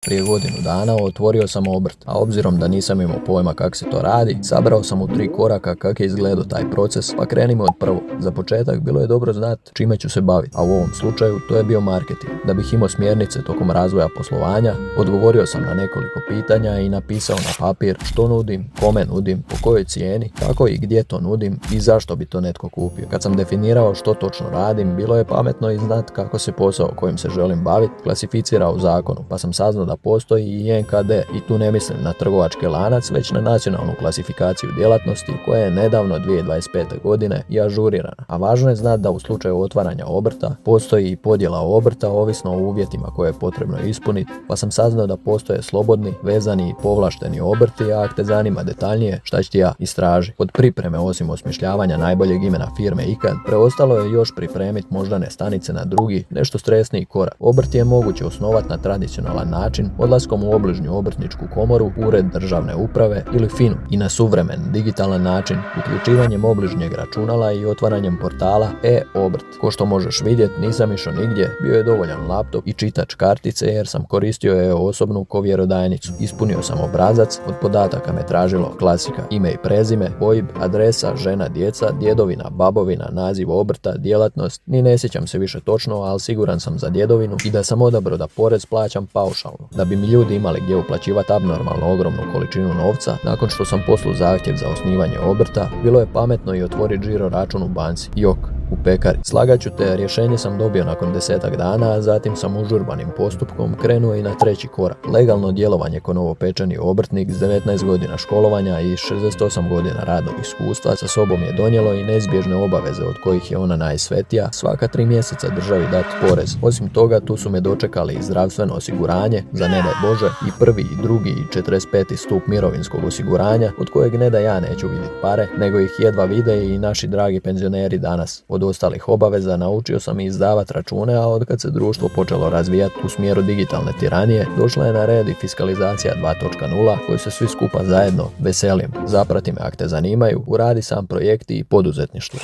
Prije godinu dana otvorio sam obrt, a obzirom da nisam imao pojma kako se to radi, sabrao sam u 3 koraka kako je izgledao taj proces, pa krenimo od prvo. Za početak bilo je dobro znati čime ću se baviti, a u ovom slučaju to je bio marketing. Da bih imao smjernice tokom razvoja poslovanja, odgovorio sam na nekoliko pitanja i napisao na papir što nudim, kome nudim, po kojoj cijeni, kako i gdje to nudim i zašto bi to netko kupio. Kad sam definirao što točno radim, bilo je pametno i znati kako se posao kojim se želim baviti klasificira u zakonu, pa sam saznao da postoji i NKD, i tu ne mislim na trgovački lanac, već na nacionalnu klasifikaciju djelatnosti koja je nedavno 2025. godine i ažurirana. A važno je znati da u slučaju otvaranja obrta postoji i podjela obrta ovisno o uvjetima koje je potrebno ispuniti, pa sam saznao da postoje slobodni, vezani i povlašteni obrti, a ako te zanima detaljnije, šta ću ti ja istraži. Od pripreme, osim osmišljavanja najboljeg imena firme ikad, preostalo je još pripremiti moždane stanice na drugi, nešto stresniji korak. Obrt je moguće osnovati na tradicionalan način, odlaskom u obližnju obrtničku komoru, ured državne uprave ili FINU i na suvremen, digitalan način, uključivanjem obližnjeg računala i otvaranjem portala e-obrt. Ko što možeš vidjeti, nisam išao nigdje, bio je dovoljan laptop i čitač kartice jer sam koristio e-osobnu ko vjerodajnicu. Ispunio sam obrazac, od podataka me tražilo klasika, ime i prezime, OIB, adresa, žena, djeca, djedovina, babovina, naziv obrta, djelatnost, ni ne sjećam se više točno, ali siguran sam za djedovinu i da sam odabrao da porez plaćam paušalno. Da bi mi ljudi imali gdje uplaćivati abnormalno ogromnu količinu novca, nakon što sam poslao zahtjev za osnivanje obrta, bilo je pametno i otvoriti žiro račun u banci. Jok, u pekari. Slagat ću te, rješenje sam dobio nakon 10 dana, a zatim sam užurbanim postupkom krenuo i na 3. korak. Legalno djelovanje ko novopečeni obrtnik s 19 godina školovanja i 68 godina radnog iskustva sa sobom je donijelo i neizbježne obaveze od kojih je ona najsvetija, svaka 3 mjeseca državi dati porez. Osim toga, tu su me dočekali i zdravstveno osiguranje, za ne daj Bože, i 1. i 2. i 45. stup mirovinskog osiguranja, od kojeg ne da ja neću vidjeti pare, nego ih jedva vide i naši dragi penzioneri danas. Od ostalih obaveza naučio sam i izdavati račune, a od kad se društvo počelo razvijati u smjeru digitalne tiranije, došla je na red i fiskalizacija 2.0, koju se svi skupa zajedno veselim. Zaprati me ako te zanimaju, uradi sam projekti i poduzetništvo.